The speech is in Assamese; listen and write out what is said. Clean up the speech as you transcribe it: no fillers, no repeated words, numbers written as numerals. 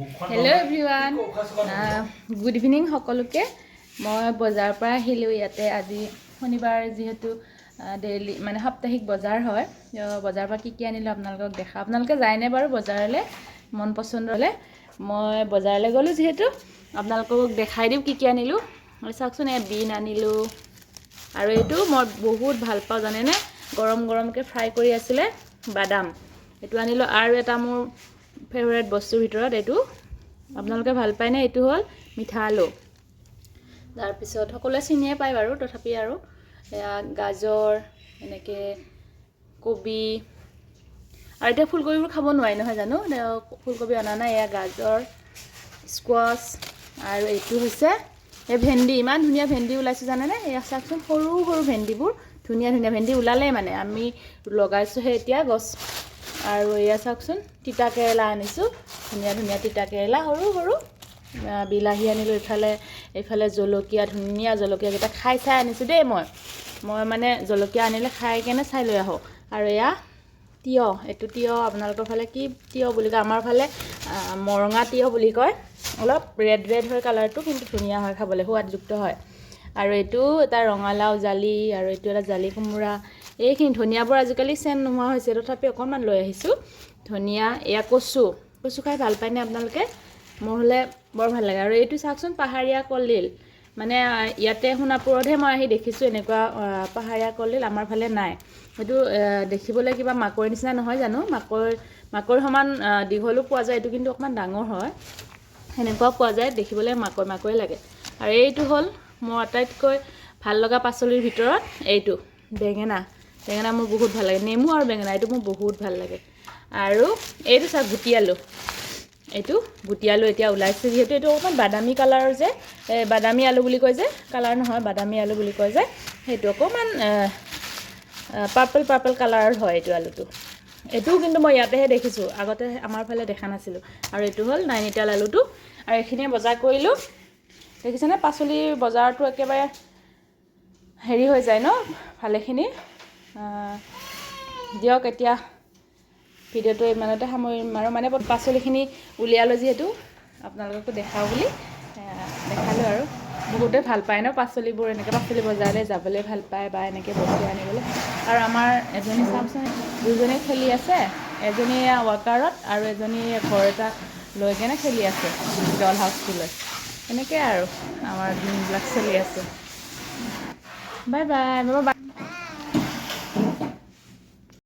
Hello everyone, good evening সকলোকে মই বজাৰ পৰা আহিলো ইয়াতে আজি শনিবাৰ যেহেতু ডেইলি মানে সাপ্তাহিক বজাৰ হয় বজাৰ পৰা কি আনিলো আপোনালোকক দেখা আপোনালোকে যায়নে বাৰু বজাৰলে মন পছন্দ হলে মই বজাৰলে গলো যেহেতু আপোনালোকক দেখাই দিম কি আনিলো আৰু চাওকচোন এই বিন আনিলো আৰু এটো মই বহুত ভাল পাওঁ জানেনে গৰম গৰমকে ফ্ৰাই কৰি আছিলে বাদাম এটো আনিলো আৰু এটা মোৰ ফেভাৰিট বস্তুৰ ভিতৰত এটো আপোনালোকে ভাল পায় না এটো হল মিঠা আলু তাৰ পিছত সকলোৱে চিনিয়ে পায় বাৰু তথাপি আৰু গাজৰ এনেকে কবি আৰু এটা ফুলকবিবোৰ খাব নোৱাৰি নহয় জানো ফুলকবি আনা নাই এয়া গাজৰ স্কোৱাছ আৰু এটো হৈছে এই ভেন্ডি ইমান ধুনিয়া ভেন্ডি ওলাইছে জানে না এয়া চাকচোন সৰু সৰু ভেন্ডিবোৰ ধুনিয়া ধুনিয়া ভেন্ডি ওলালে মানে আমি লগাইছো হে এতিয়া গছ আৰু এয়া চাকচোন তিতা কেৰেলা আনিছো ধুনিয়া ধুনিয়া তিতা কেৰেলা সৰু সৰু বিলাহী আনিলো ইফালে জলকীয়া ধুনিয়া জলকীয়া কেটা খাই চাই আনিছো দেই মই মানে জলকীয়া আনিলে খাই কেনে চাই লৈ আহো আৰু এয়া তিয়হ এটো তিয়হ আপোনালোকৰ ফালে কি তিয়হ বুলি কয় আমাৰ ফালে মৰঙা তিয়হ বুলি কয় অলপ ৰেড ৰেড হয় কালাৰটো কিন্তু ধুনিয়া হয় খাবলৈ সোৱাদযুক্ত হয় আৰু এটো এটা ৰঙালাও জালি আৰু এটো এটা জালি কোমোৰা এইখিনি ধনিয়াবোৰ আজিকালি চেন নোহোৱা হৈছে তথাপি অকনমান লৈ আহিছো ধনিয়া এয়া কচু খাই ভাল পায় নে আপোনালোকে মোৰ হলে বৰ ভাল লাগে আৰু এইটো চাকচোন পাহাৰীয়া কলডিল মানে ইয়াতে সোণাপুৰতহে মই আহি দেখিছো এনেকুৱা পাহাৰীয়া কলডিল আমাৰ ফালে নাই এটো দেখিবলৈ কিবা মাকৈ নিচিনা নহয় জানো মাকৈ সমান দীঘলো পোৱা যায় এটো কিন্তু অকমান ডাঙৰ হয় হেনেকুৱা পোৱা যায় দেখিবলৈ মাকৈ লাগে আৰু এইটো হল মোৰ আটাইতকৈ ভাল লগা পাচলিৰ ভিতৰত এইটো বেঙেনা মোৰ বহুত ভাল লাগে নেমু আৰু বেঙেনা এইটো মোৰ বহুত ভাল লাগে আৰু এইটো চাক গুটি আলু এইটো গুটি আলু এতিয়া ওলাইছে যেহেতু এইটো অকমান বাদামী কালাৰৰ যে বাদামী আলু বুলি কয় যে কালাৰ নহয় বাদামী আলু বুলি কয় যে সেইটো অকমান পাৰ্পল কালাৰৰ হয় এইটো আলুটো এটো কিন্তু মই ইয়াতেহে দেখিছো আগতে আমাৰ ফালে দেখা নাছিলো আৰু এটো হল নাইনিতাল আলুটো আৰু এখিনিয়ে বজাৰ কৰিলো দেখিছেনে পাচলিৰ বজাৰটো একেবাৰে হেৰি হৈ যায় ন ভালেখিনি দিয়ক এতিয়া ভিডিওটো ইমানতে সামৰিম আৰু মানে পাচলিখিনি উলিয়ালো যিহেতু আপোনালোককো দেখাও বুলি দেখালো আৰু বহুতে ভাল পায় ন পাচলিবোৰ এনেকৈ পাচলি বজাৰলৈ যাবলৈ ভাল পায় বা এনেকৈ বস্তু আনিবলৈ আৰু আমাৰ এজনী চামচোন দুজনী খেলি আছে এজনী ৱাকাৰত আৰু এজনী ঘৰ এটা লৈ কেনে খেলি আছে ডল হাউচটো লৈ এনেকৈ আৰু আমাৰ দিনবিলাক চলি আছে বাই বাই